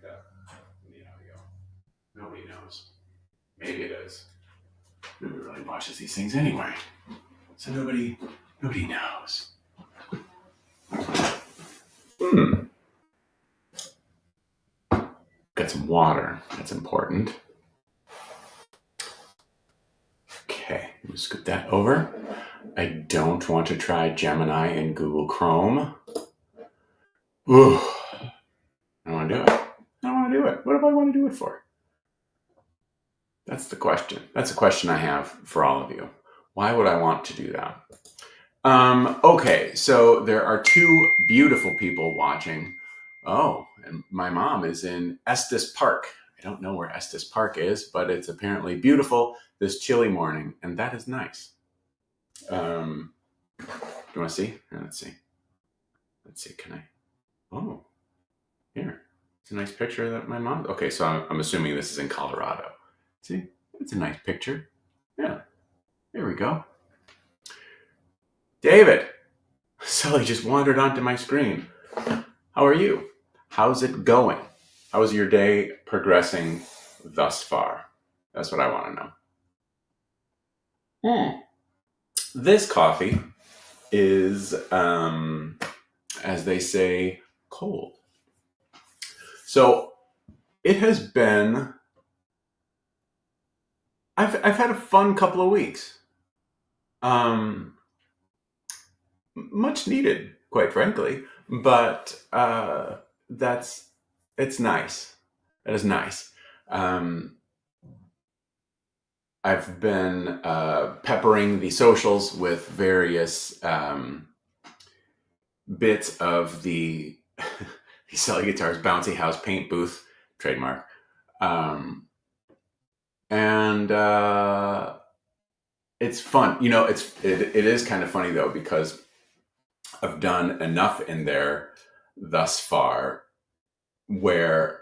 that. Nobody knows. Maybe it is. Nobody really watches these things anyway. So nobody knows. Got some water. That's important. Okay, let me scoot that over. I don't want to try Gemini in Google Chrome. Ooh, I don't want to do it. What do I want to do it for? That's the question. That's a question I have for all of you. Why would I want to do that? Okay, so there are two beautiful people watching. Oh, and my mom is in Estes Park. I don't know where Estes Park is, but it's apparently beautiful this chilly morning, and that is nice. Do you want to see? Let's see. Can I? Oh, here. It's a nice picture that my mom. Okay, so I'm assuming this is in Colorado. See, it's a nice picture. Yeah, there we go. David, Sully just wandered onto my screen. How are you? How's it going? How is your day progressing thus far? That's what I want to know. This coffee is, as they say, cold. So it has been. I've had a fun couple of weeks. Much needed, quite frankly, but it's nice. That is nice. I've been peppering the socials with various bits of the Sully Guitars Bouncy House paint booth trademark, and it's fun. It is kind of funny though, because I've done enough in there thus far where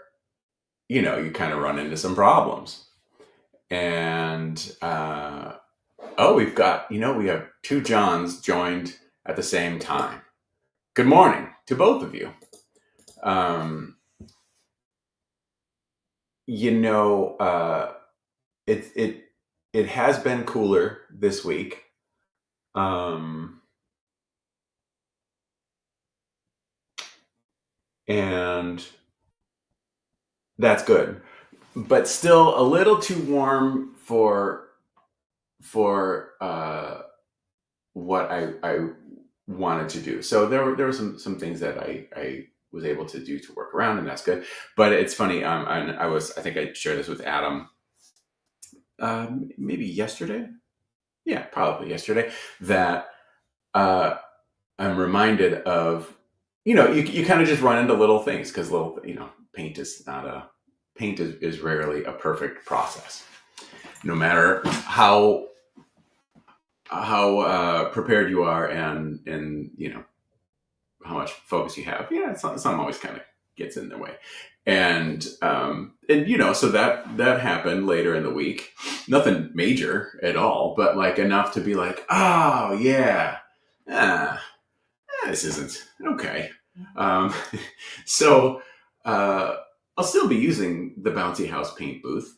you kind of run into some problems. And we have two Johns joined at the same time. Good morning to both of you. It has been cooler this week. And that's good, but still a little too warm for what I wanted to do. So there were some things that I was able to do to work around, and that's good. But it's funny. And I think I shared this with Adam. Maybe yesterday. Yeah, probably yesterday. That I'm reminded of. You kind of just run into little things, because paint is rarely a perfect process. No matter how prepared you are and how much focus you have, some always kind of gets in the way. And so that happened later in the week. Nothing major at all, but like enough to be like, oh yeah, this isn't okay. So I'll still be using the Bouncy House paint booth,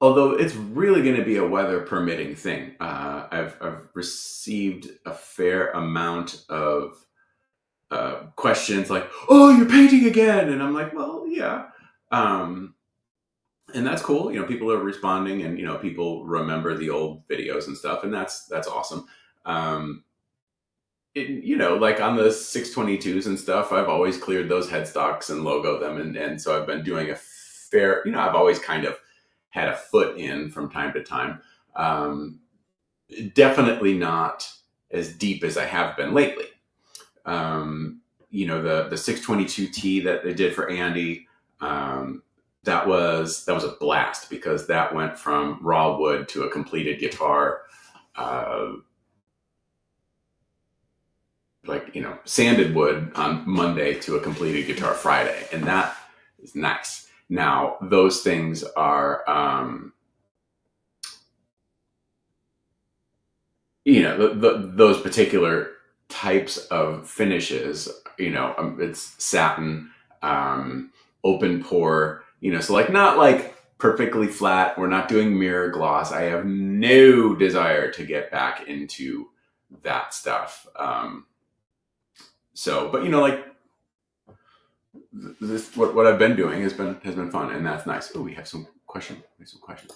although it's really going to be a weather permitting thing. I've received a fair amount of questions like, "Oh, you're painting again," and I'm like, "Well, yeah," and that's cool. People are responding, and people remember the old videos and stuff, and that's awesome. Like on the 622s and stuff, I've always cleared those headstocks and logo them, and so I've been doing a fair. I've always kind of had a foot in from time to time. Definitely not as deep as I have been lately. The 622T that they did for Andy, that was a blast, because that went from raw wood to a completed guitar, sanded wood on Monday to a completed guitar Friday, and that is nice. Now those things are, those particular types of finishes. It's satin. open pore, so like not like perfectly flat. We're not doing mirror gloss. I have no desire to get back into that stuff. But like this, what I've been doing has been fun, and that's nice. Oh, we have some questions.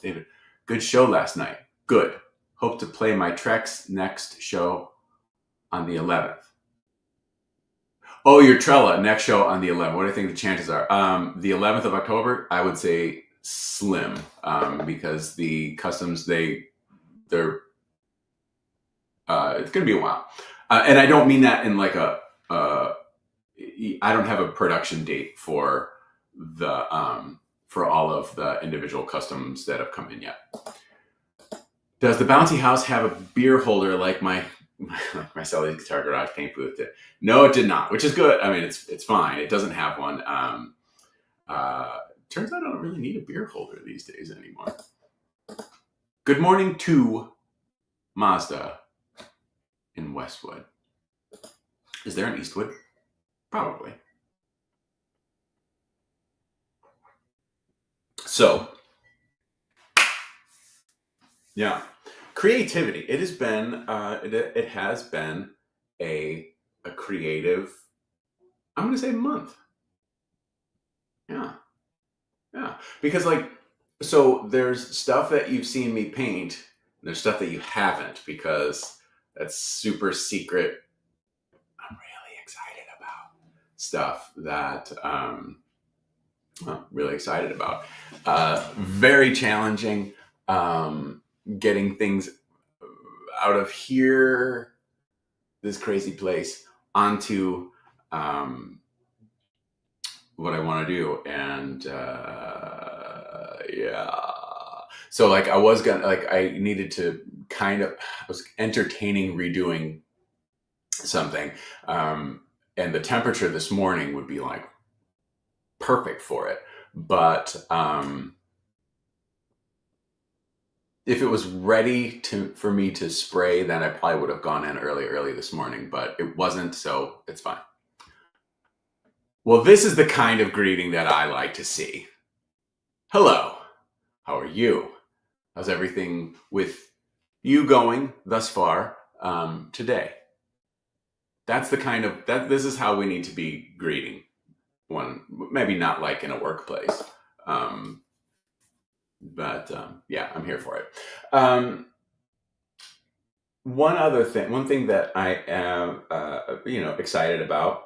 David, good show last night. Good. Hope to play my Trex next show on the 11th. Oh, your Trella next show on the 11th. What do I think the chances are? The 11th of October, I would say slim, because the customs they're it's going to be a while, and I don't mean that in like I don't have a production date for the for all of the individual customs that have come in yet. Does the Bouncy House have a beer holder like my Sally's Guitar Garage paint booth did? No, it did not, which is good. I mean, it's fine. It doesn't have one. Turns out I don't really need a beer holder these days anymore. Good morning to Mazda in Westwood. Is there an Eastwood? Probably. So, yeah, creativity. It has been it has been a creative, I'm going to say, month. Yeah, because so there's stuff that you've seen me paint, and there's stuff that you haven't, because that's super secret. I'm really excited about stuff that I'm really excited about. Very challenging, getting things out of here, this crazy place, onto what I want to do. And yeah, so I was gonna, I needed to I was entertaining redoing something, and the temperature this morning would be perfect for it, but if it was ready for me to spray, then I probably would have gone in early this morning, but it wasn't, so it's fine. Well, this is the kind of greeting that I like to see. Hello, how are you? How's everything with you going thus far today? That's the kind of, this is how we need to be greeting one, maybe not like in a workplace. But yeah, I'm here for it. One thing that I am, excited about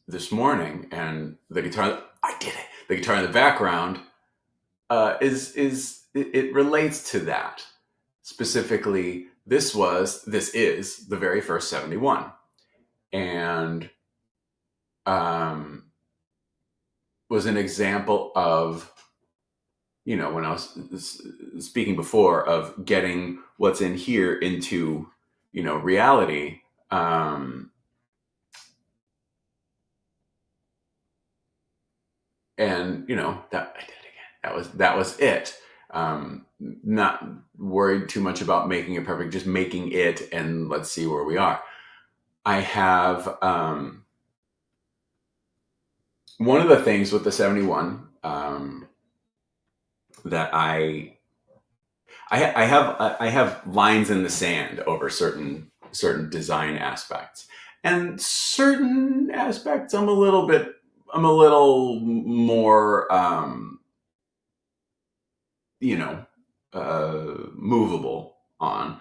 this morning, and the guitar, I did it. The guitar in the background it relates to that. Specifically, this is the very first 71, and was an example of, when I was speaking before, of getting what's in here into, reality. And that I did it again. That was it. Not worried too much about making it perfect, just making it, and let's see where we are. I have one of the things with the 71 that I have lines in the sand over certain design aspects, and certain aspects I'm a little more movable on,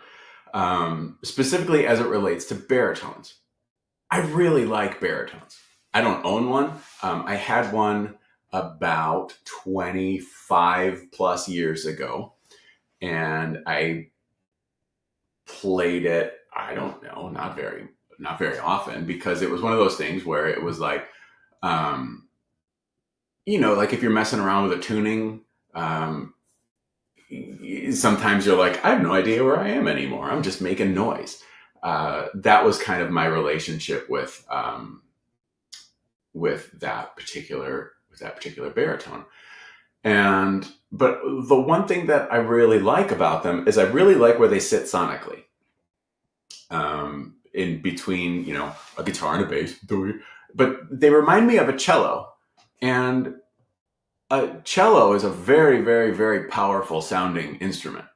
specifically as it relates to baritones. I really like baritones. I don't own one. I had one about 25 plus years ago, and I played it, I don't know, not very often, because it was one of those things where it was like if you're messing around with a tuning, sometimes you're like, I have no idea where I am anymore. I'm just making noise. That was kind of my relationship with that particular baritone. But the one thing that I really like about them is I really like where they sit sonically, in between, a guitar and a bass, but they remind me of a cello. And a cello is a very, very, very powerful sounding instrument.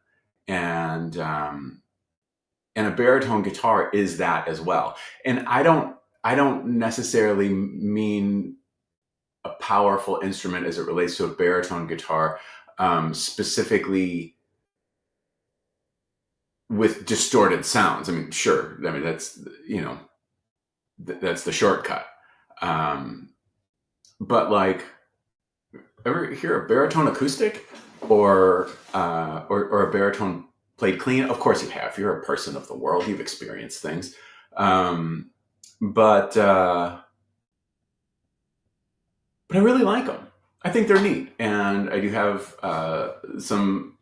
And a baritone guitar is that as well. And I don't necessarily mean a powerful instrument as it relates to a baritone guitar, specifically with distorted sounds. I mean, sure. I mean, that's, that's the shortcut. But like, ever hear a baritone acoustic or a baritone played clean? Of course you have. You're a person of the world. You've experienced things. But I really like them. I think they're neat, and I do have some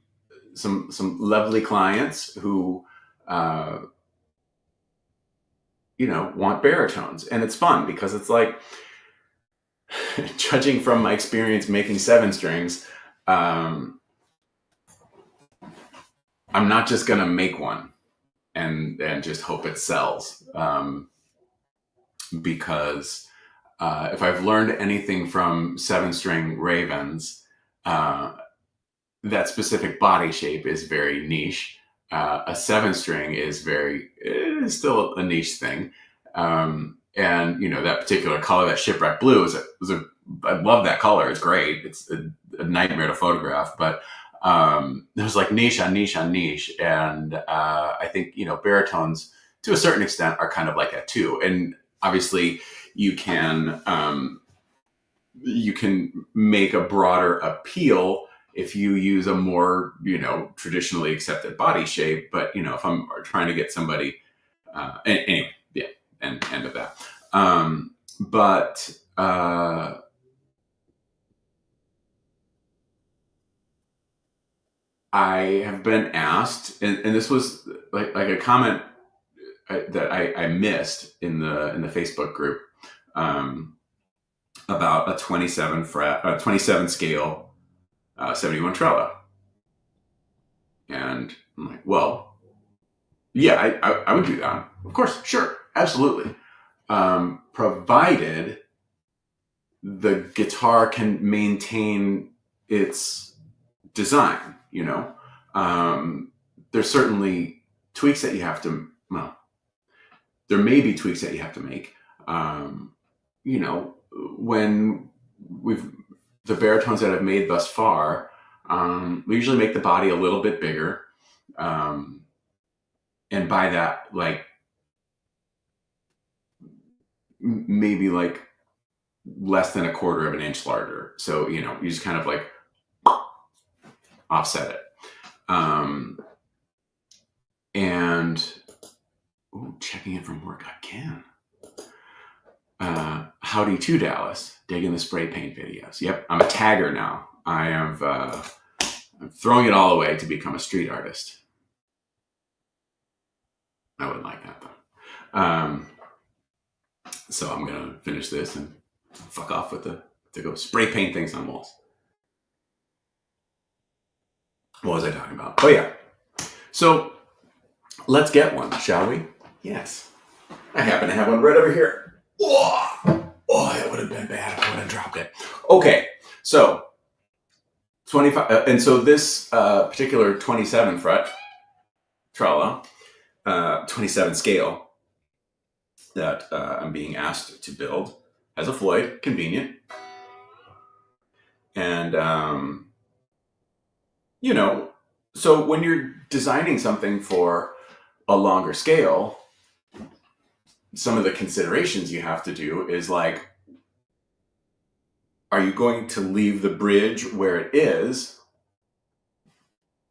lovely clients who want baritones, and it's fun because it's like, judging from my experience making 7 strings, I'm not just gonna make one and just hope it sells, because if I've learned anything from 7-string Ravens, that specific body shape is very niche. A 7-string is still a niche thing. And that particular color, that shipwreck blue, I love that color. It's great. It's a nightmare to photograph, but it was like niche on niche on niche. And I think, baritones to a certain extent are kind of like that too. And obviously you can make a broader appeal if you use a more, traditionally accepted body shape. But, if I'm trying to get somebody, anyway, yeah, and end of that. But I have been asked, and this was like a comment that I missed in the Facebook group, about a 27 scale 71 Trello. And I'm like, well, yeah, I would do that. Of course, sure, absolutely. Provided the guitar can maintain its design, there's certainly tweaks that you have to, there may be tweaks that you have to make. When the baritones that I've made thus far, we usually make the body a little bit bigger. And by that, like, maybe like less than 1/4 of an inch larger. So, you just kind of like offset it. And checking in from work again. Howdy to Dallas, digging the spray paint videos. Yep, I'm a tagger now. I'm throwing it all away to become a street artist. I wouldn't like that though. So I'm gonna finish this and fuck off to go spray paint things on walls. What was I talking about? Oh yeah. So let's get one, shall we? Yes. I happen to have one right over here. Oh, that would have been bad if I would have dropped it. Okay, so 25, and so this particular 27 fret Trello, 27 scale that I'm being asked to build has a Floyd, convenient, and so when you're designing something for a longer scale, some of the considerations you have to do is like, are you going to leave the bridge where it is?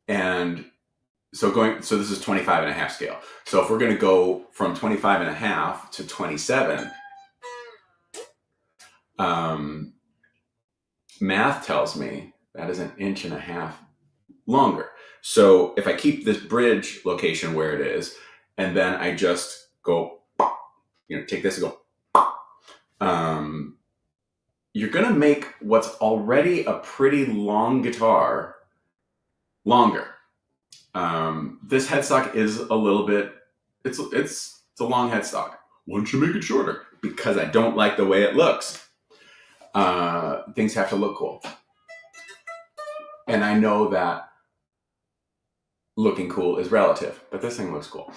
And so this is 25.5 scale. So if we're going to go from 25.5 to 27, math tells me that is 1.5 inches longer. So if I keep this bridge location where it is, and then I just go, take this and go, you're going to make what's already a pretty long guitar longer. This headstock is a little bit, it's a long headstock. Why don't you make it shorter? because I don't like the way it looks. Things have to look cool. And I know that looking cool is relative, but this thing looks cool.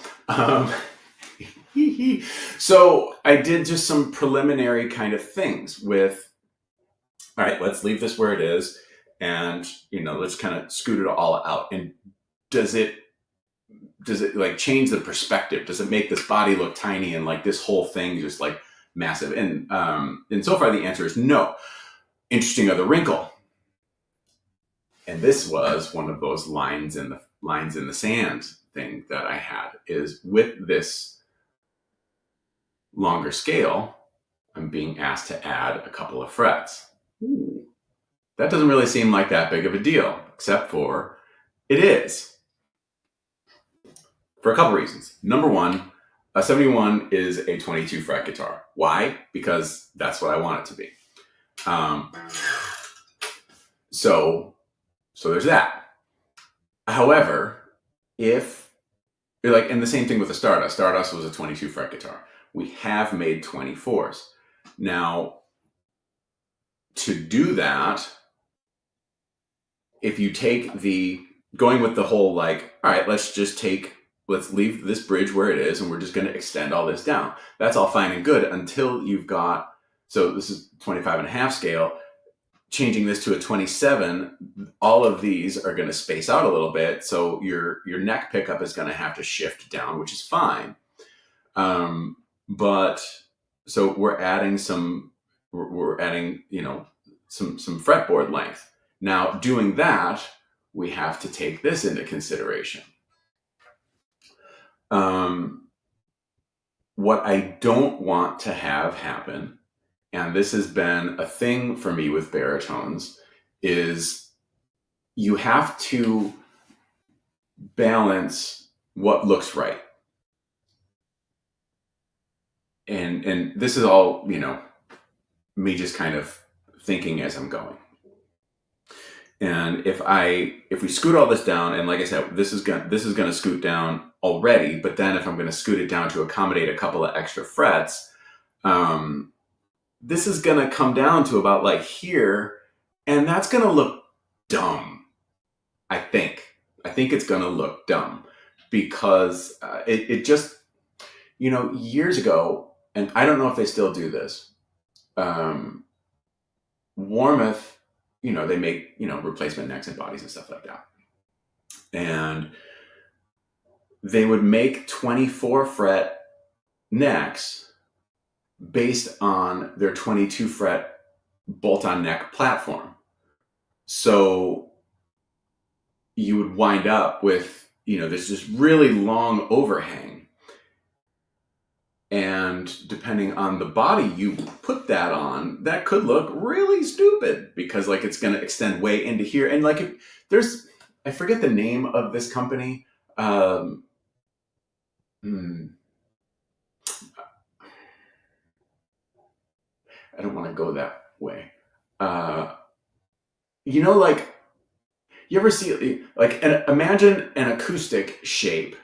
So I did just some preliminary kind of things with, all right, let's leave this where it is. And, let's kind of scoot it all out. And does it like change the perspective? Does it make this body look tiny and like this whole thing just like massive? And so far the answer is no. Interesting other wrinkle. And this was one of those lines in the sand thing that I had, is with this longer scale, I'm being asked to add a couple of frets. Ooh, that doesn't really seem like that big of a deal, except for it is. For a couple reasons. Number one, a 71 is a 22 fret guitar. Why? Because that's what I want it to be. So there's that. However, if like, and the same thing with the Stardust. Stardust was a 22 fret guitar. We have made 24s. Now, to do that, if you take going with the whole like, all right, let's leave this bridge where it is and we're just going to extend all this down. That's all fine and good until you've got, so this is 25.5 scale. Changing this to a 27, all of these are going to space out a little bit. So your neck pickup is going to have to shift down, which is fine. But so we're adding some fretboard length. Now doing that, we have to take this into consideration. What I don't want to have happen, and this has been a thing for me with baritones, is you have to balance what looks right. And this is all, me just kind of thinking as I'm going. And if we scoot all this down, and like I said, this is gonna scoot down already, but then if I'm gonna scoot it down to accommodate a couple of extra frets, this is gonna come down to about like here, and that's gonna look dumb. I think it's gonna look dumb because it just, years ago, and I don't know if they still do this. Warmoth, they make, replacement necks and bodies and stuff like that. And they would make 24 fret necks based on their 22 fret bolt-on neck platform. So you would wind up with, this just really long overhang. And depending on the body you put that on, that could look really stupid because like it's going to extend way into here. And like I forget the name of this company. I don't want to go that way. Like you ever see like imagine an acoustic shape,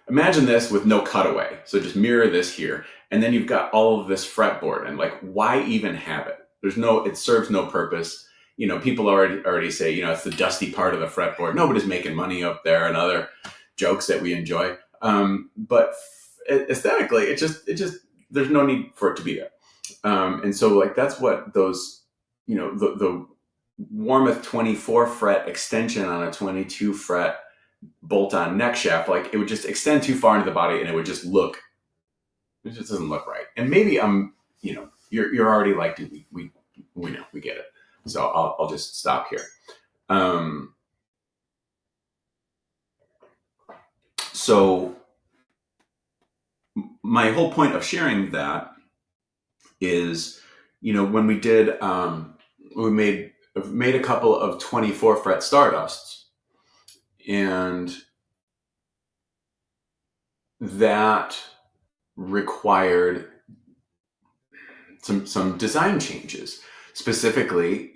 imagine this with no cutaway. So just mirror this here. And then you've got all of this fretboard and like, why even have it? It serves no purpose. People already say, it's the dusty part of the fretboard. Nobody's making money up there and other jokes that we enjoy. But aesthetically, it just, there's no need for it to be there. And so like, that's what those, the Warmoth 24 fret extension on a 22 fret bolt-on neck shaft, like it would just extend too far into the body and it just doesn't look right. And maybe I'm, you're already like, dude, we know, we get it. So I'll just stop here. So my whole point of sharing that is, when we did, we made a couple of 24 fret Stardusts, and that required some design changes, specifically,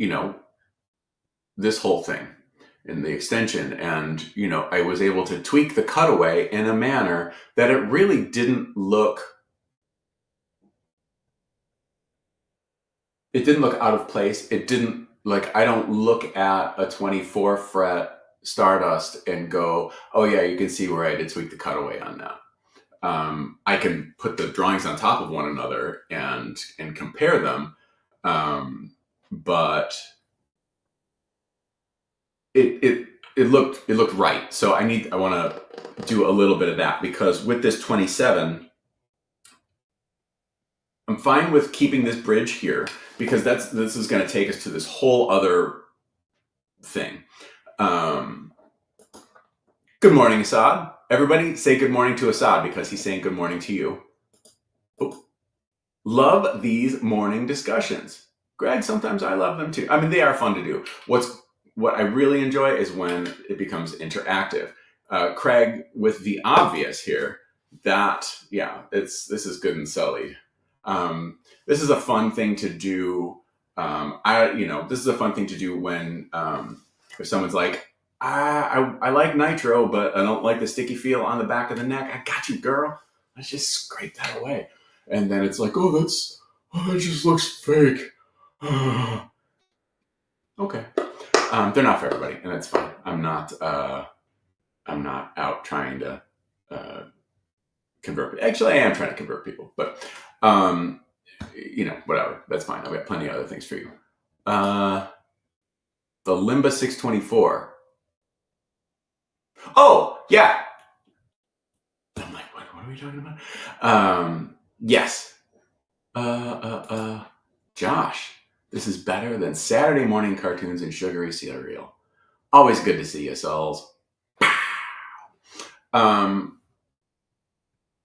this whole thing. in the extension, and I was able to tweak the cutaway in a manner that it really didn't look. It didn't look out of place. It didn't like I don't look at a 24 fret Stardust and go, oh yeah, you can see where I did tweak the cutaway on that. I can put the drawings on top of one another and compare them, but it looked right. So I want to do a little bit of that, because with this 27, I'm fine with keeping this bridge here, because this is going to take us to this whole other thing. Good morning, Assad. Everybody say good morning to Assad, because he's saying good morning to you. Oh. Love these morning discussions. Greg, sometimes I love them too. I mean, they are fun to do. What I really enjoy is when it becomes interactive. Craig, with the obvious here, this is good and sullied. This is a fun thing to do. This is a fun thing to do when if someone's like, I like nitro, but I don't like the sticky feel on the back of the neck. I got you, girl. Let's just scrape that away. And then it's like, that just looks fake. Okay. They're not for everybody, and that's fine. I'm not out trying to convert. Actually, I am trying to convert people, but whatever. That's fine. I've got plenty of other things for you. The Limba 624. Oh, yeah. I'm like, what are we talking about? Yes. Josh, this is better than Saturday morning cartoons and sugary cereal. Always good to see you, Souls.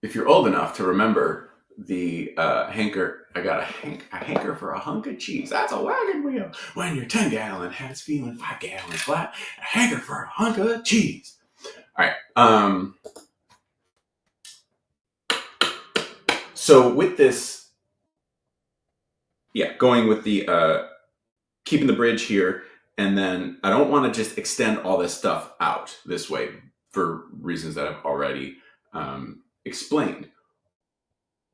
If you're old enough to remember the hanker, I got a hanker for a hunk of cheese. That's a wagon wheel. When your 10-gallon hat's feeling 5 gallons flat, a hanker for a hunk of cheese. All right. So with this, going with the keeping the bridge here, and then I don't want to just extend all this stuff out this way for reasons that I've already explained.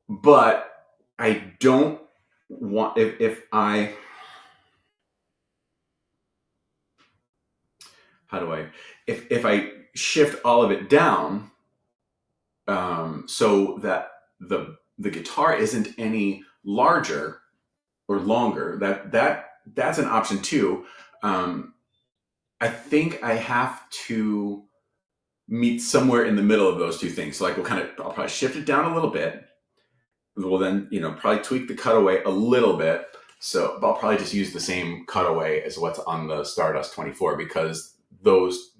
But I don't want if I shift all of it down, so that the guitar isn't any larger or longer. That's an option too. I think I have to meet somewhere in the middle of those two things. So I'll probably shift it down a little bit. We'll then, probably tweak the cutaway a little bit. So I'll probably just use the same cutaway as what's on the Stardust 24, because those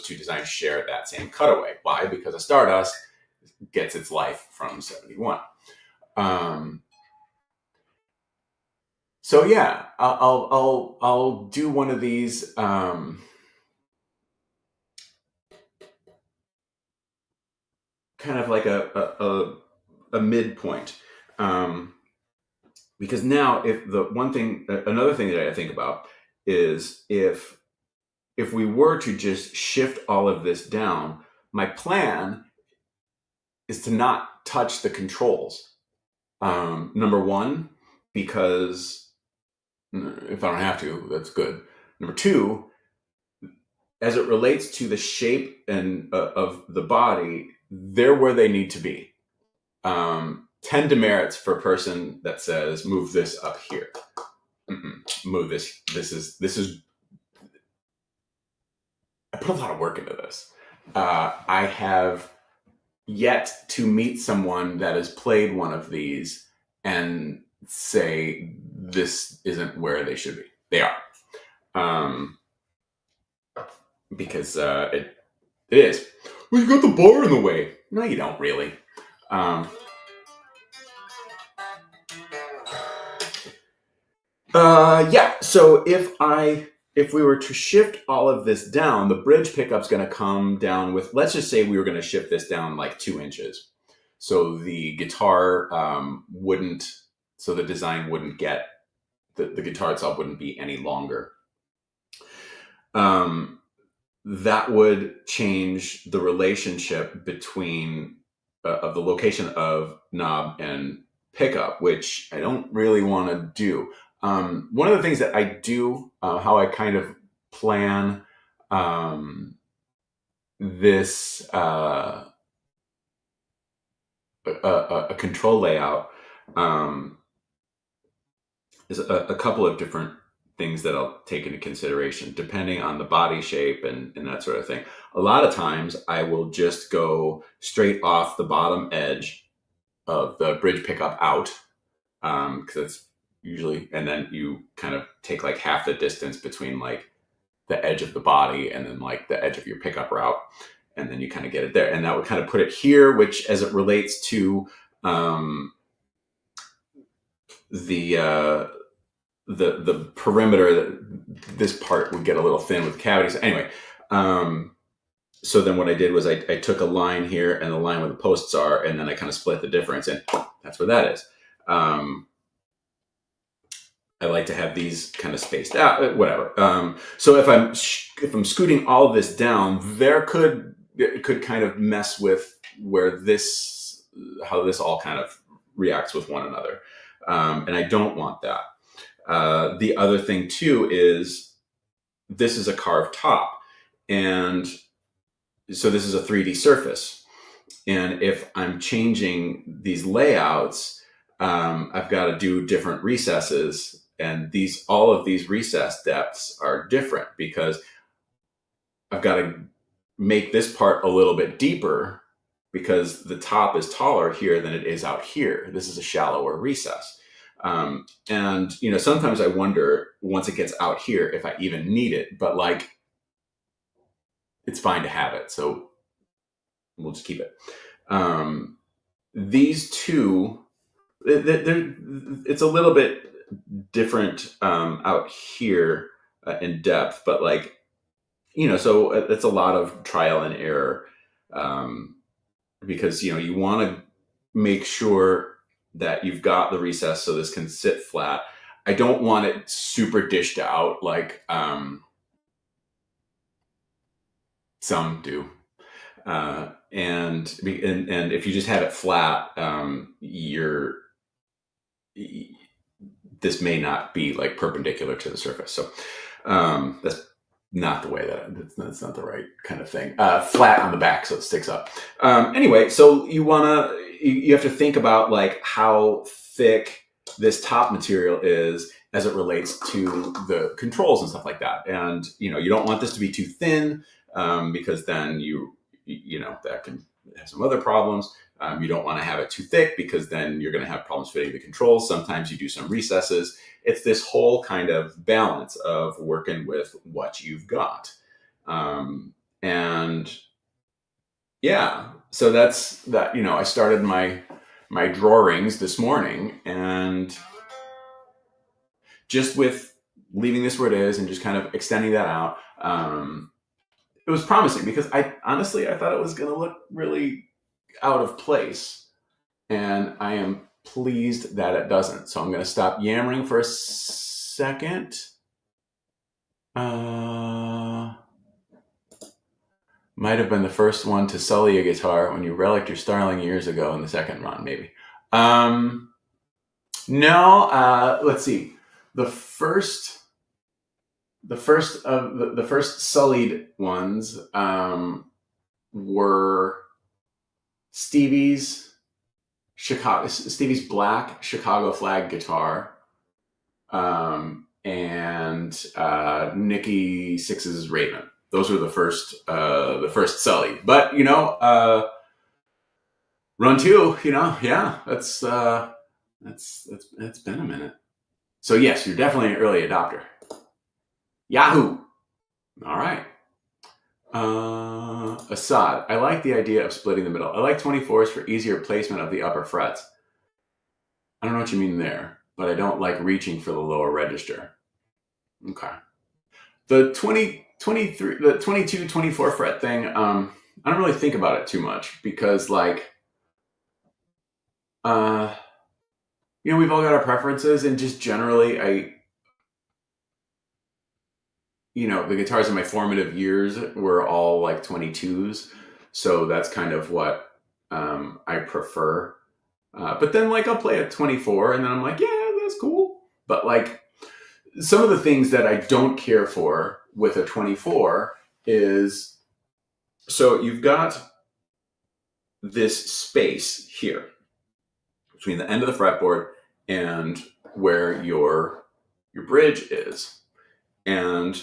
two designs share that same cutaway. Why? Because a Stardust gets its life from 71. So yeah, I'll do one of these. Kind of like a midpoint, because now another thing that I think about is if we were to just shift all of this down, my plan is to not touch the controls. Number one, because if I don't have to, that's good. Number two, as it relates to the shape and of the body, they're where they need to be. 10 demerits for a person that says, move this up here. Move this. This is. I put a lot of work into this. I have yet to meet someone that has played one of these and say this isn't where they should be. They are. Because it is. Well, you got the bar in the way. No, you don't really. So if we were to shift all of this down, the bridge pickup's going to come down with, let's just say we were going to shift this down like 2 inches. So the guitar the design wouldn't get, the guitar itself wouldn't be any longer. that would change the relationship between of the location of knob and pickup, which I don't really want to do. One of the things that I do, how I kind of plan this a control layout, um, is a couple of different things that I'll take into consideration depending on the body shape and that sort of thing. A lot of times I will just go straight off the bottom edge of the bridge pickup out, because it's usually, and then you kind of take like half the distance between like the edge of the body and then like the edge of your pickup route, and then you kind of get it there, and that would kind of put it here, which as it relates to the the perimeter, this part would get a little thin with cavities. Anyway, so then what I did was I took a line here and the line where the posts are, and then I kind of split the difference, and that's where that is. I like to have these kind of spaced out, whatever. So if I'm scooting all of this down, it could kind of mess with how this all kind of reacts with one another, and I don't want that. The other thing too is this is a carved top, and so this is a 3D surface. And if I'm changing these layouts, I've got to do different recesses, and all of these recess depths are different because I've got to make this part a little bit deeper because the top is taller here than it is out here. This is a shallower recess. And sometimes I wonder once it gets out here if I even need it, but like it's fine to have it, so we'll just keep it. These two, it's a little bit different out here in depth, but like so it's a lot of trial and error, because you want to make sure that you've got the recess so this can sit flat. I don't want it super dished out like some do. And if you just have it flat, this may not be like perpendicular to the surface. So that's not the way that's not the right kind of thing. Flat on the back so it sticks up. Anyway, so you have to think about like how thick this top material is as it relates to the controls and stuff like that. And you don't want this to be too thin, because then that can have some other problems. You don't want to have it too thick because then you're going to have problems fitting the controls. Sometimes you do some recesses. It's this whole kind of balance of working with what you've got. And yeah, so that's that. I started my drawings this morning, and just with leaving this where it is and just kind of extending that out, it was promising because I thought it was going to look really out of place, and I am pleased that it doesn't. So I'm going to stop yammering for a second. Might have been the first one to sully a guitar when you relicked your Starling years ago in the second run, maybe. No, let's see. The first sullied ones were Stevie's black Chicago flag guitar, and Nikki Sixx's Raven. Those were the first sully. But run two, yeah, that's been a minute. So yes, you're definitely an early adopter. Yahoo! All right. Assad, I like the idea of splitting the middle. I like 24s for easier placement of the upper frets. I don't know what you mean there, but I don't like reaching for the lower register. Okay. The 22, 24 fret thing, I don't really think about it too much because like, we've all got our preferences, and just generally the guitars in my formative years were all like 22s. So that's kind of what I prefer. But then like I'll play at 24 and then I'm like, yeah, that's cool. But like some of the things that I don't care for with a 24 is, so you've got this space here between the end of the fretboard and where your bridge is. And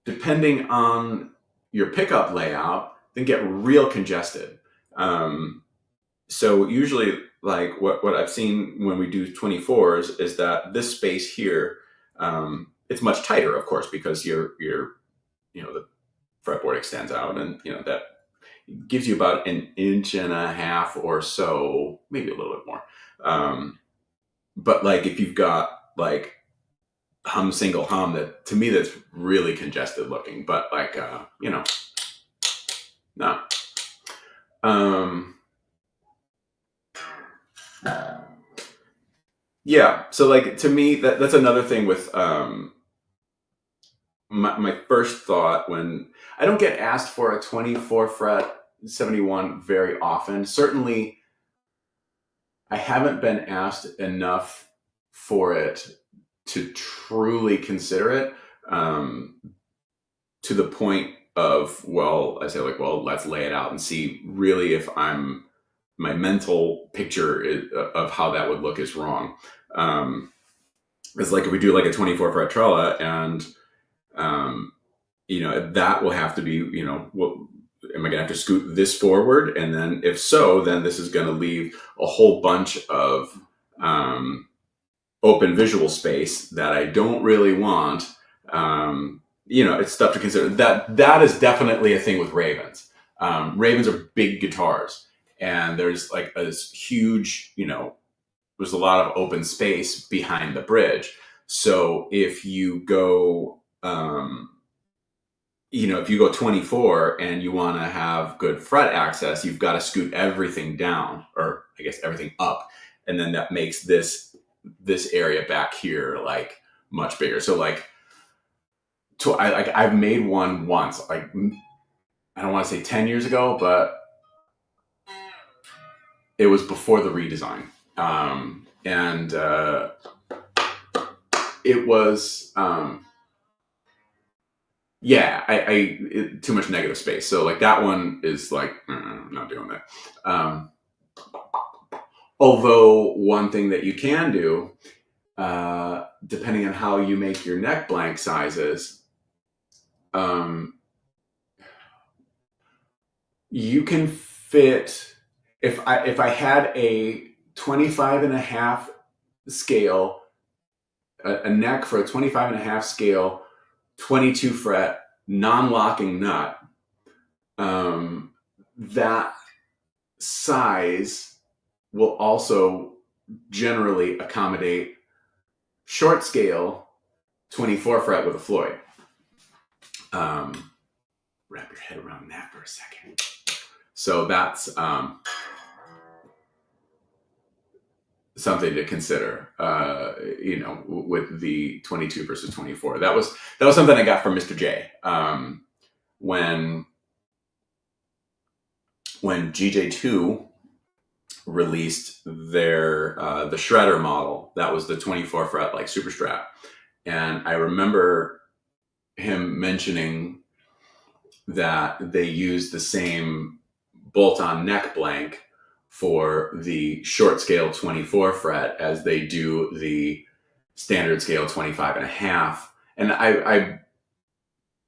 depending on your pickup layout, they get real congested. So usually, like what I've seen when we do 24s is that this space here, it's much tighter, of course, because the fretboard extends out, and that gives you about an inch and a half or so, maybe a little bit more. But like if you've got like single hum, that to me that's really congested looking. But like no. Yeah, so like to me that's another thing with my first thought when I don't get asked for a 24 fret 71 very often. Certainly I haven't been asked enough for it to truly consider it, to the point of, well, I say like, well, let's lay it out and see really if my mental picture of how that would look is wrong. It's like if we do like a 24 fret trella and, that will have to be, am I going to have to scoot this forward? And then if so, then this is going to leave a whole bunch of open visual space that I don't really want. It's stuff to consider. That is definitely a thing with Ravens. Ravens are big guitars, and there's like this huge, there's a lot of open space behind the bridge. So if you go, if you go 24 and you want to have good fret access, you've got to scoot everything down, or I guess everything up. And then that makes this area back here like much bigger. So like, I've made one once, like, I don't want to say 10 years ago, but it was before the redesign. And it was, too much negative space. So like that one is like, I'm not doing that. Although one thing that you can do, depending on how you make your neck blank sizes, you can fit, if I had a 25.5 scale, a neck for a 25.5 scale, 22 fret, non-locking nut, that size will also generally accommodate short scale 24 fret with a Floyd. Wrap your head around that for a second. So that's something to consider, with the 22 versus 24. That was something I got from Mr. J. When GJ2 released their the Shredder model, that was the 24 fret like Super Strat, and I remember him mentioning that they used the same bolt-on neck blank for the short scale 24 fret as they do the standard scale 25.5. And I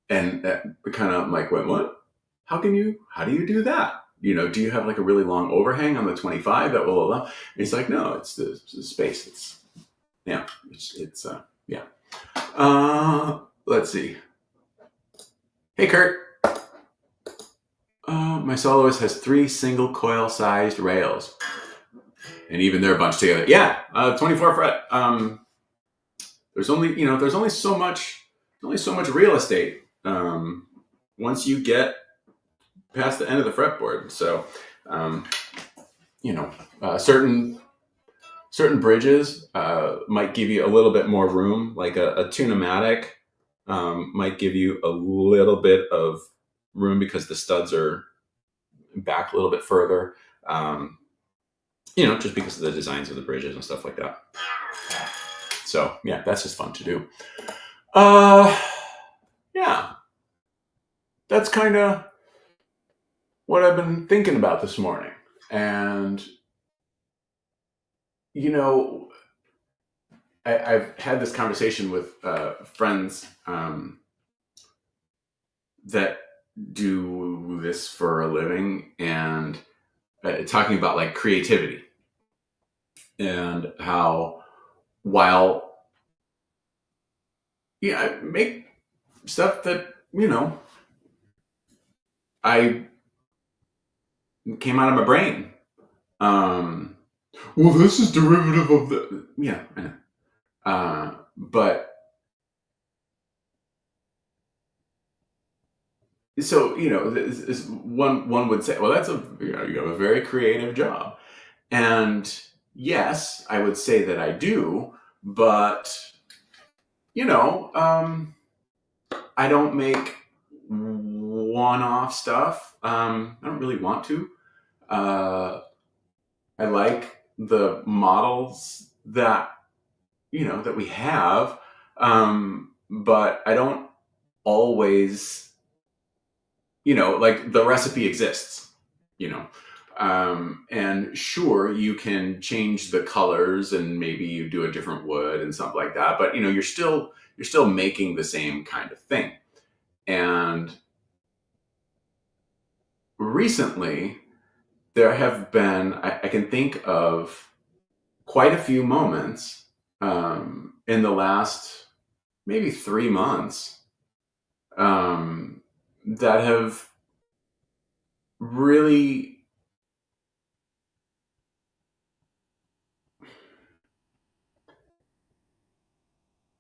kind of like went, what? How do you do that? Do you have like a really long overhang on the 25 that will allow? And he's like, no, it's the space. Let's see. Hey, Kurt. My soloist has 3 single coil sized rails, and even they're bunched together. Yeah, 24 fret. There's only so much real estate once you get past the end of the fretboard. So, certain bridges might give you a little bit more room, like a Tune-o-matic might give you a little bit of room because the studs are back a little bit further. Just because of the designs of the bridges and stuff like that. So yeah, that's just fun to do. Yeah, that's kind of what I've been thinking about this morning. And, I've had this conversation with friends that do this for a living, and talking about like creativity and how while I make stuff that I came out of my brain. Well, this is derivative of the I know. But so one would say, well, that's you have a very creative job, and yes, I would say that I do, but I don't make one-off stuff. I don't really want to. I like the models that that we have, but I don't always, like the recipe exists, and sure, you can change the colors and maybe you do a different wood and stuff like that, but you're still making the same kind of thing. And recently, there have been, I can think of quite a few moments in the last maybe 3 months that have really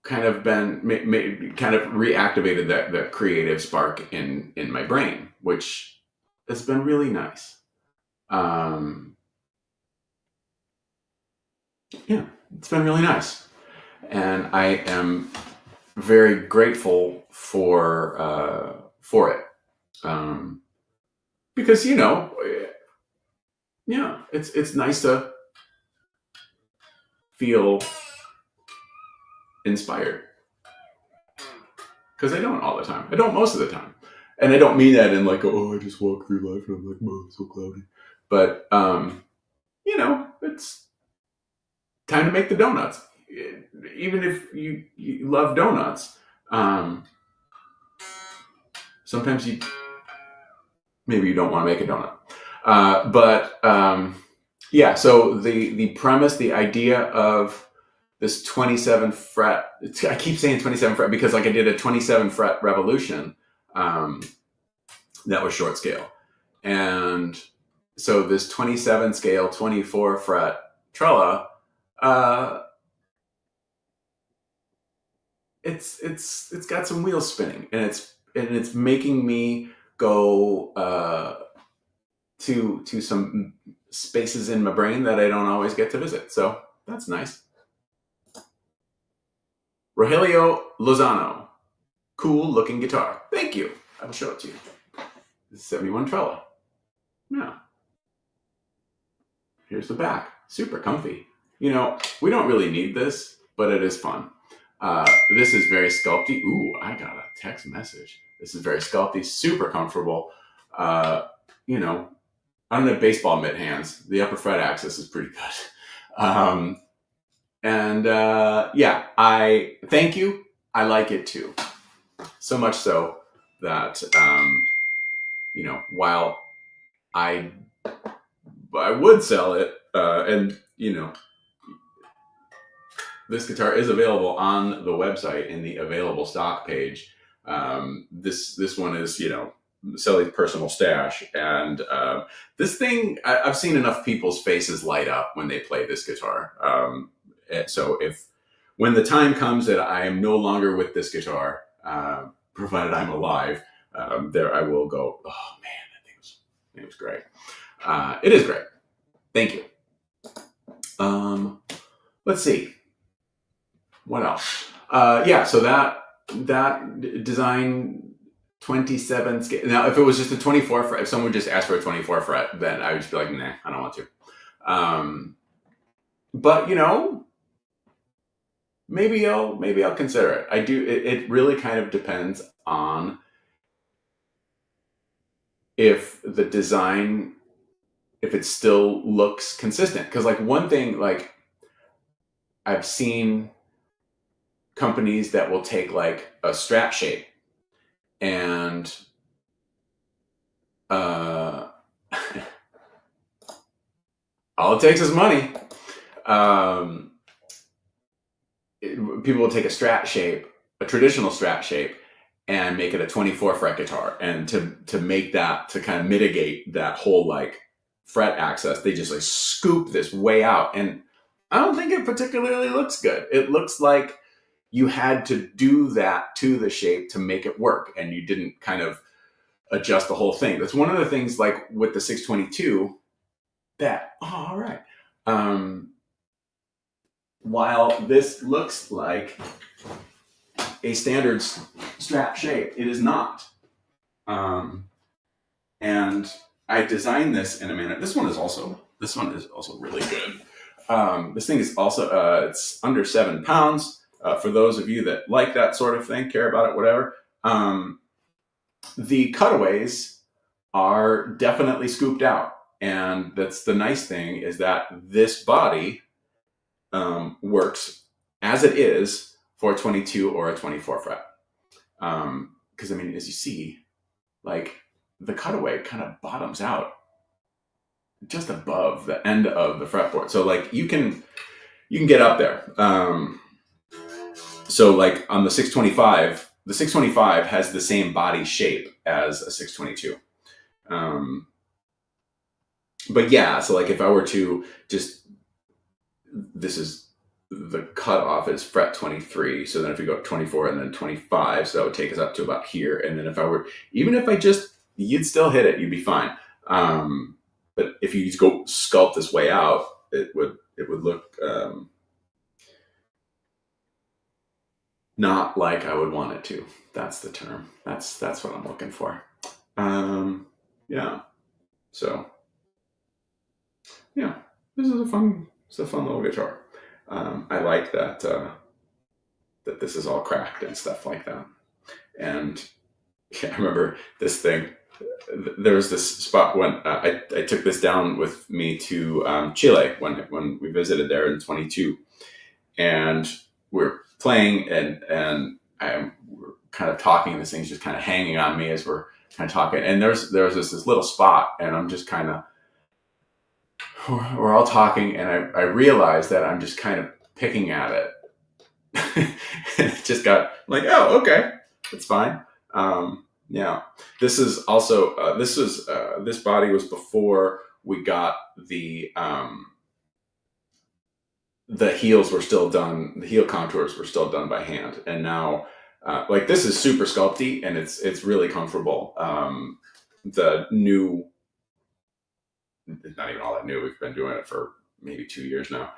kind of kind of reactivated that creative spark in my brain, which has been really nice. Yeah, it's been really nice, and I am very grateful for it, because it's nice to feel inspired, because I don't all the time. I don't most of the time, and I don't mean that in like, oh, I just walk through life and I'm like, oh, it's so cloudy. But it's time to make the donuts. Even if you love donuts, sometimes maybe you don't want to make a donut. But yeah, so the premise, the idea of this 27 fret, I keep saying 27 fret because like I did a 27 fret revolution that was short scale. And so this 27 scale, 24 fret Trella, it's got some wheels spinning, and it's making me go to some spaces in my brain that I don't always get to visit. So that's nice. Rogelio Lozano, cool looking guitar. Thank you. I will show it to you. This is 71 Trella. Yeah. Here's the back. Super comfy. We don't really need this, but it is fun. This is very sculpty. Ooh, I got a text message. This is very sculpty, super comfortable. I don't have baseball mitt hands. The upper fret axis is pretty good. Yeah, I thank you. I like it too. So much so that, while I would sell it, and this guitar is available on the website in the available stock page. This one is, Sully's personal stash, and this thing, I've seen enough people's faces light up when they play this guitar. So when the time comes that I am no longer with this guitar, provided I'm alive, there I will go, oh man, that thing was great. It is great. Thank you. Let's see. What else? Yeah, so that that design 27 scale. Now, if it was just a 24 fret, if someone just asked for a 24 fret, then I would just be like, nah, I don't want to. But maybe I'll consider it. I do. It really kind of depends on if the design, if it still looks consistent. Because like one thing, like I've seen companies that will take like a strap shape and all it takes is money. People will take a strat shape, a traditional strat shape, and make it a 24 fret guitar. And to make that, to kind of mitigate that whole like fret access, they just like scoop this way out. And I don't think it particularly looks good. It looks like you had to do that to the shape to make it work, and you didn't kind of adjust the whole thing. That's one of the things, like with the 622, that, oh, all right. While this looks like a standard strap shape, it is not. And I designed this in a manner. This one is also really good. This thing is also it's under 7 pounds. For those of you that like that sort of thing, care about it, whatever. The cutaways are definitely scooped out, and that's the nice thing, is that this body works as it is for a 22 or a 24 fret. Because I mean, as you see, like the cutaway kind of bottoms out just above the end of the fretboard, so like you can get up there. So like on the 625, the 625 has the same body shape as a 622. But yeah, so like if I were to just, this is the cutoff is fret 23. So then if we go up 24 and then 25, so that would take us up to about here. And then if I were, even if I just, you'd still hit it, you'd be fine. But if you just go sculpt this way out, it would look not like I would want it to. That's the term. That's what I'm looking for. Yeah. So yeah, this is a fun little guitar. I like that that this is all cracked and stuff like that. And yeah, I remember this thing. There was this spot when I took this down with me to Chile when we visited there in 22, and we're playing and we're kind of talking, and this thing's just kind of hanging on me as we're kind of talking. And there's this little spot, and I'm just kind of, we're all talking, and I realized that I'm just kind of picking at it. And it just got like, oh, okay, it's fine. Yeah, this is also this body was before we got the heels were still done. The heel contours were still done by hand, and now like this is super sculpty, and it's really comfortable. The new, not even all that new. We've been doing it for maybe 2 years now.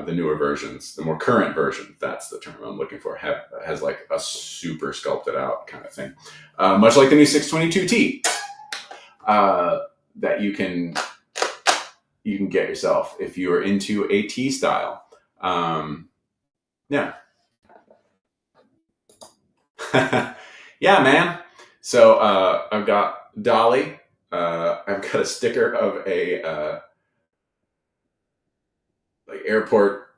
The newer versions, the more current version, that's the term I'm looking for, has like a super sculpted out kind of thing. Much like the new 622T that you can get yourself if you are into a T style. Yeah. Yeah, man. So I've got Dolly. I've got a sticker of a like airport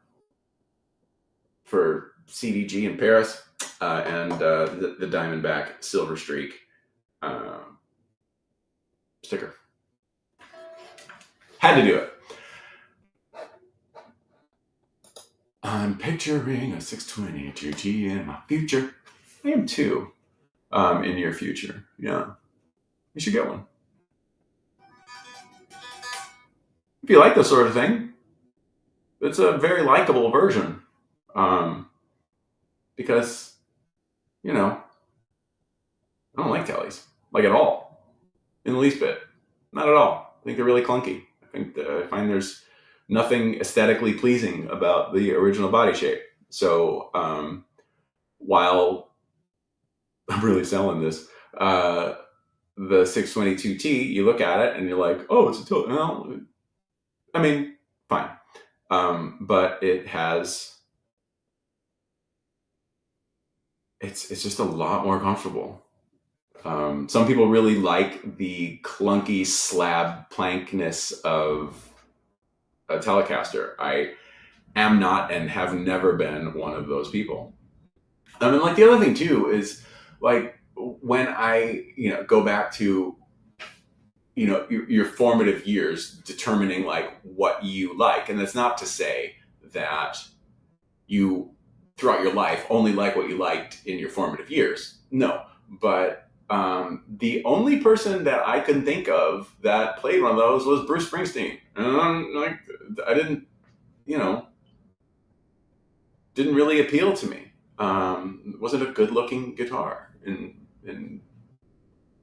for CDG in Paris, and the Diamondback Silver Streak sticker. Had to do it. I'm picturing a 622T in my future. I am too. In your future. Yeah. You should get one. If you like this sort of thing, it's a very likable version. Because, I don't like Tellys. Like at all. In the least bit. Not at all. I think they're really clunky. I find there's nothing aesthetically pleasing about the original body shape. So while I'm really selling this. The 622T, you look at it and you're like, oh, it's a tilt. Well, I mean, fine. But it has, it's just a lot more comfortable. Some people really like the clunky slab plankness of a Telecaster. I am not and have never been one of those people. And like the other thing too is like when I go back to your formative years determining like what you like, and that's not to say that you throughout your life only like what you liked in your formative years. No, but the only person that I can think of that played one of those was Bruce Springsteen, and like I didn't, didn't really appeal to me. Wasn't a good-looking guitar in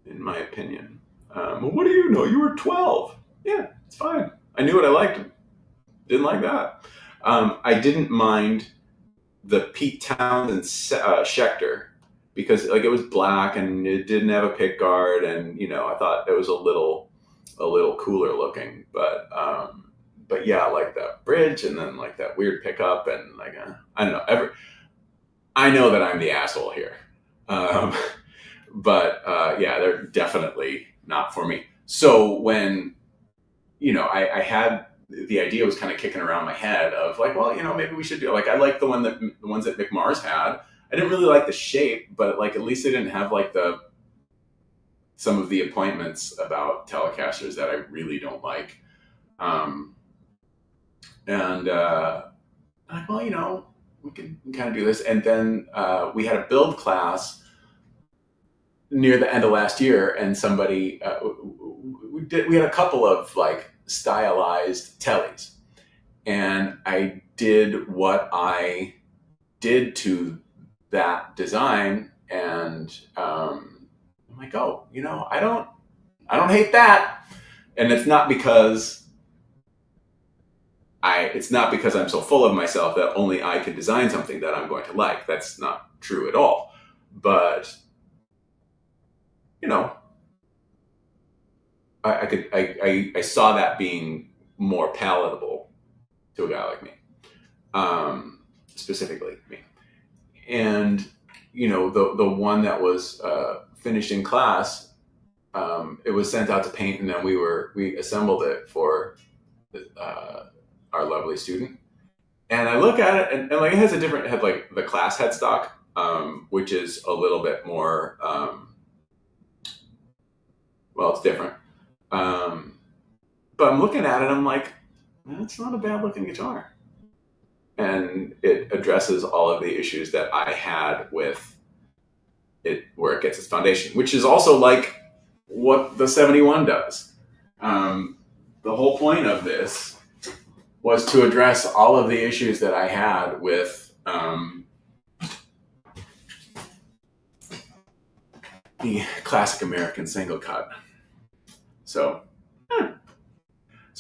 my opinion. Well, what do you know? You were 12. Yeah, it's fine. I knew what I liked. Didn't like that. I didn't mind the Pete Townsend Schecter because like it was black and it didn't have a pick guard, and I thought it was a little cooler looking. But yeah, like that bridge and then like that weird pickup and like I don't know. I know that I'm the asshole here, but yeah, they're definitely not for me. So when I had the idea was kind of kicking around my head of like, well, maybe we should do like I like the ones that Mick Mars had. I didn't really like the shape, but like at least they didn't have like some of the appointments about Telecasters that I really don't like. And like, well, we can kind of do this. And then we had a build class near the end of last year, and somebody we had a couple of like stylized tellies, and I did what I did to that design, and I'm like, oh, I don't hate that, and it's not because I'm so full of myself that only I can design something that I'm going to like. That's not true at all. But I saw that being more palatable to a guy like me, specifically me. And the one that was finished in class, it was sent out to paint, and then we assembled it for our lovely student. And I look at it, and like it has a different head, like the class headstock, which is a little bit more. Well, it's different. But I'm looking at it, I'm like, it's not a bad looking guitar. And it addresses all of the issues that I had with it, where it gets its foundation, which is also like what the 71 does. The whole point of this was to address all of the issues that I had with the classic American single cut. So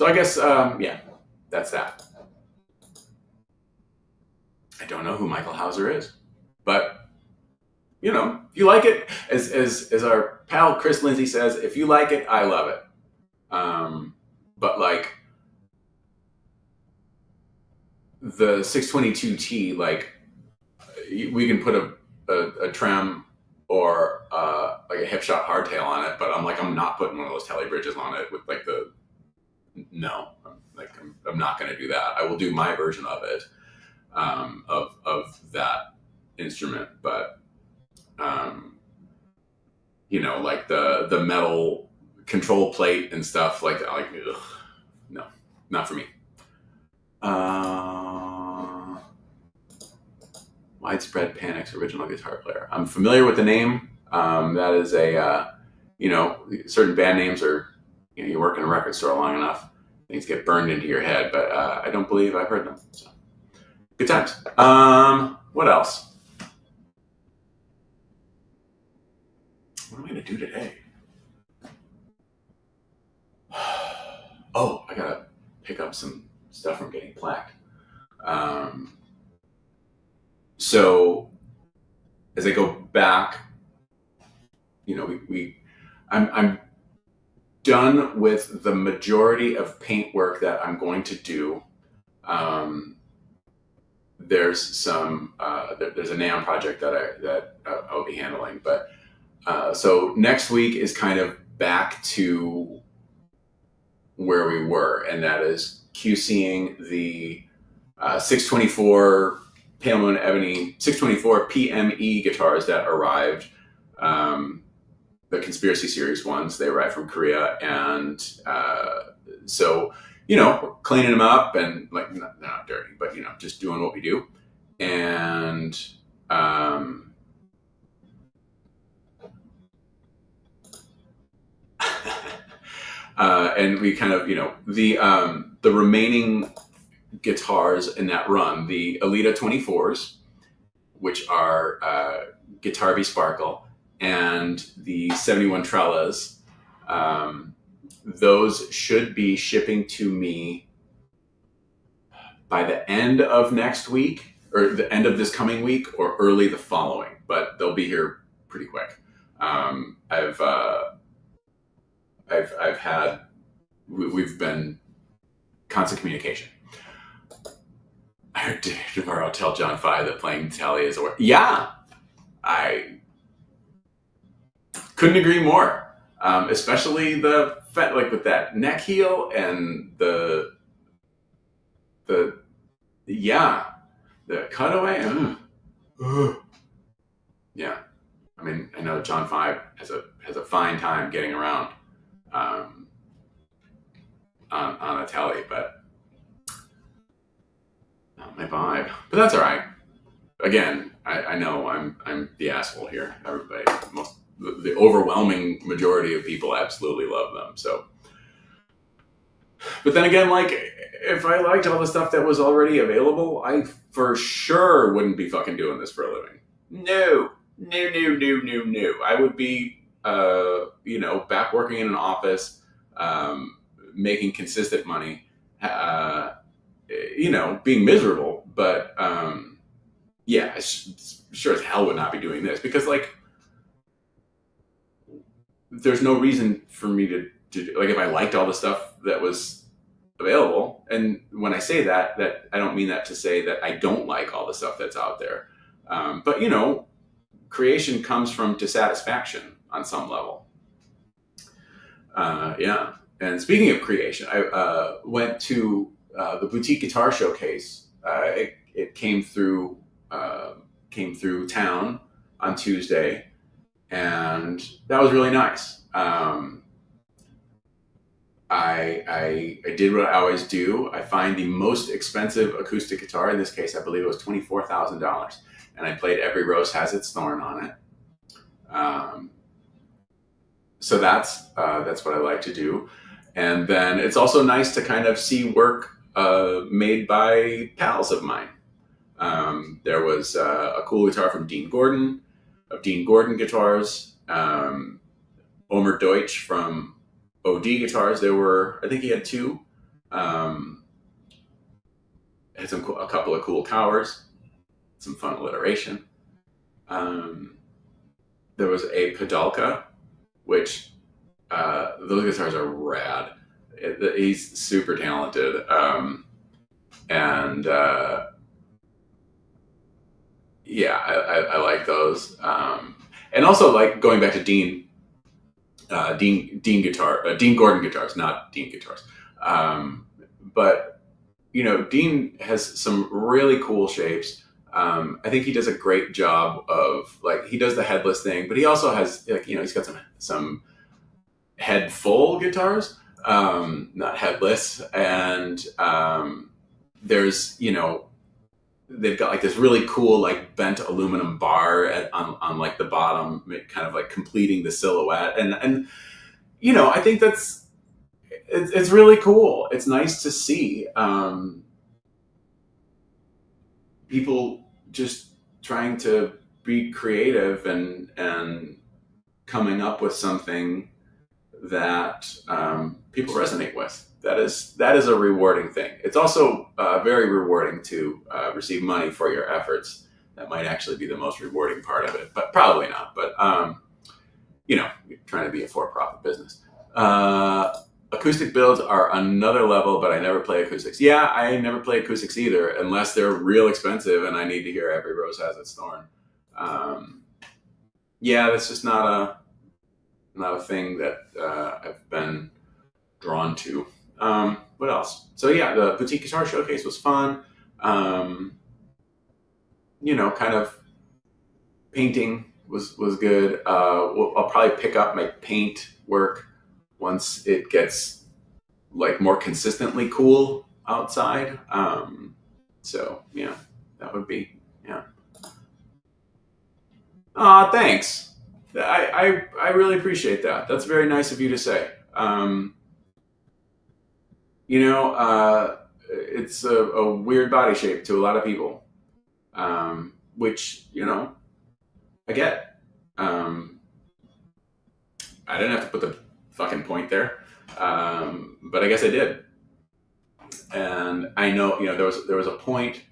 I guess, yeah, that's that. I don't know who Michael Hauser is, but if you like it, as our pal Chris Lindsay says, if you like it, I love it. But like the 622T, like we can put a trem or like a Hipshot hardtail on it, but I'm not putting one of those telly bridges on it with like no, I'm not going to do that. I will do my version of it, of that instrument, but like the metal control plate and stuff like ugh, no, not for me. Widespread Panic's original guitar player. I'm familiar with the name. That is a certain band names are, you work in a record store long enough, things get burned into your head, but I don't believe I've heard them. So good times. What else? What am I going to do today? Oh, I got to pick up some stuff from getting plaqued. So as I go back I'm done with the majority of paint work that I'm going to do. There's there's a NAMM project that I'll be handling, but so next week is kind of back to where we were, and that is QCing the 624 Pale Moon Ebony 624 PME guitars that arrived. The Conspiracy Series ones, they arrived from Korea, and so cleaning them up and like not dirty, but just doing what we do, and and we kind of the remaining guitars in that run, the Alita 24s, which are Guitar Bee Sparkle, and the 71 Trellas, those should be shipping to me by the end of next week, or the end of this coming week, or early the following, but they'll be here pretty quick. We've been constant communication. I heard tomorrow tell John 5 that playing Tally is a work. Yeah, I couldn't agree more. Especially the like with that neck heel and the cutaway. Yeah, I mean, I know John 5 has a fine time getting around on a Tally, but not my vibe. But that's all right. Again, I know I'm the asshole here. Everybody, the overwhelming majority of people absolutely love them. So, but then again, like if I liked all the stuff that was already available, I for sure wouldn't be fucking doing this for a living. No. I would be, back working in an office, making consistent money, being miserable. But yeah, I sure as hell would not be doing this because, like, there's no reason for me to like if I liked all the stuff that was available. And when I say that I don't mean that to say that I don't like all the stuff that's out there. But creation comes from dissatisfaction on some level. Yeah. And speaking of creation, I went to the Boutique Guitar Showcase. It came through town on Tuesday, and that was really nice. I did what I always do. I find the most expensive acoustic guitar. In this case, I believe it was $24,000, and I played Every Rose Has Its Thorn on it. So that's what I like to do. And then it's also nice to kind of see work made by pals of mine. There was a cool guitar from Dean Gordon, of Dean Gordon Guitars. Omer Deutsch from OD Guitars. I think he had two. Had a couple of cool cowers, some fun alliteration. There was a Padalka, which those guitars are rad. He's super talented, and yeah, I like those. And also, like, going back to Dean Gordon Guitars, not Dean Guitars. But Dean has some really cool shapes. I think he does a great job of, like, he does the headless thing, but he also has, like, he's got some head full guitars, not headless. And there's, they've got like this really cool, like, bent aluminum bar on like the bottom, kind of like completing the silhouette. And I think it's really cool. It's nice to see people just trying to be creative and coming up with something that people resonate with. That is a rewarding thing. It's also very rewarding to receive money for your efforts. That might actually be the most rewarding part of it, but probably not. But trying to be a for-profit business. Acoustic builds are another level, but I never play acoustics. Yeah, I never play acoustics either, unless they're real expensive and I need to hear Every Rose Has Its Thorn. Yeah, that's just not a thing that I've been drawn to. What else? So yeah, the Boutique Guitar Showcase was fun. Kind of painting was good. I'll probably pick up my paint work once it gets like more consistently cool outside. So yeah, that would be, yeah. Thanks. I really appreciate that. That's very nice of you to say. It's a weird body shape to a lot of people, which, I get. I didn't have to put the fucking point there, but I guess I did. And I know, there was a point.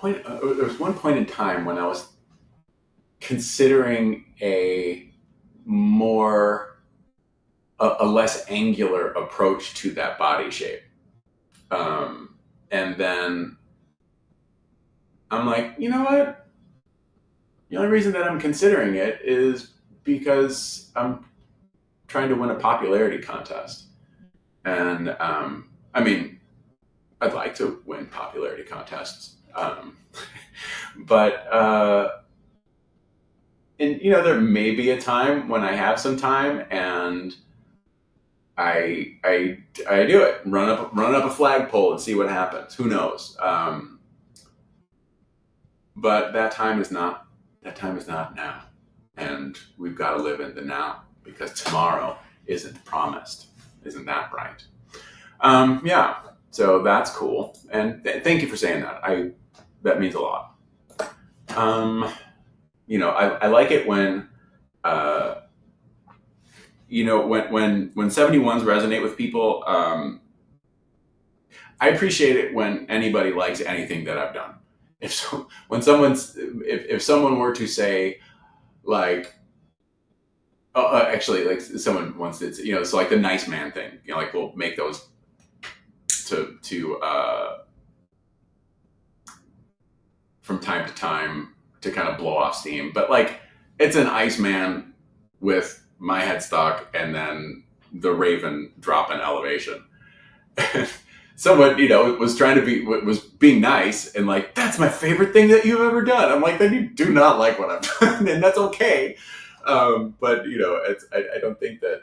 There was one point in time when I was considering a less angular approach to that body shape. And then I'm like, you know what? The only reason that I'm considering it is because I'm trying to win a popularity contest. And I mean, I'd like to win popularity contests. But there may be a time when I have some time and I do it. Run up a flagpole and see what happens. Who knows? But that time is not now, and we've got to live in the now, because tomorrow isn't promised. Isn't that right? Yeah. So that's cool, and thank you for saying that. That means a lot. I like it when. When 71s resonate with people, I appreciate it when anybody likes anything that I've done. If someone were to say, like, actually, like someone once did, it's like the nice man thing, like we'll make those to from time to time to kind of blow off steam, but like it's an Iceman with my headstock and then the Raven drop in elevation. Someone, was being nice and like, that's my favorite thing that you've ever done. I'm like, then you do not like what I've done, and that's okay. But I don't think that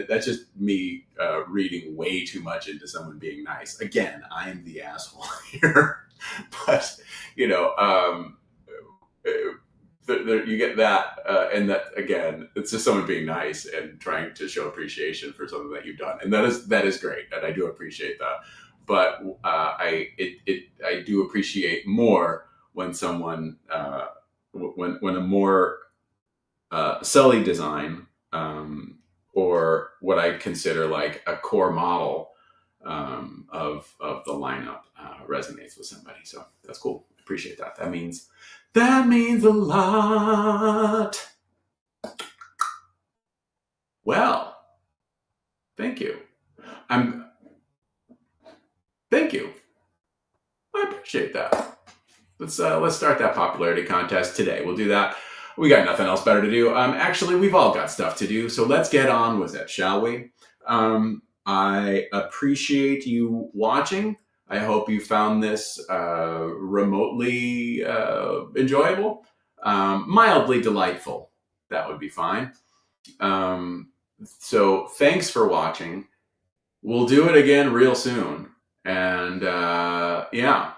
that's just me reading way too much into someone being nice. Again, I am the asshole here, but you get that, and that again, it's just someone being nice and trying to show appreciation for something that you've done, and that is great, and I do appreciate that. But I do appreciate more when someone when a more Sully design, or what I consider like a core model of the lineup resonates with somebody. So that's cool. Appreciate that. That means a lot. Well, thank you. Thank you. I appreciate that. Let's start that popularity contest today. We'll do that. We got nothing else better to do. Actually, we've all got stuff to do, so let's get on with it, shall we? I appreciate you watching. I hope you found this remotely enjoyable, mildly delightful. That would be fine. So thanks for watching. We'll do it again real soon. And yeah,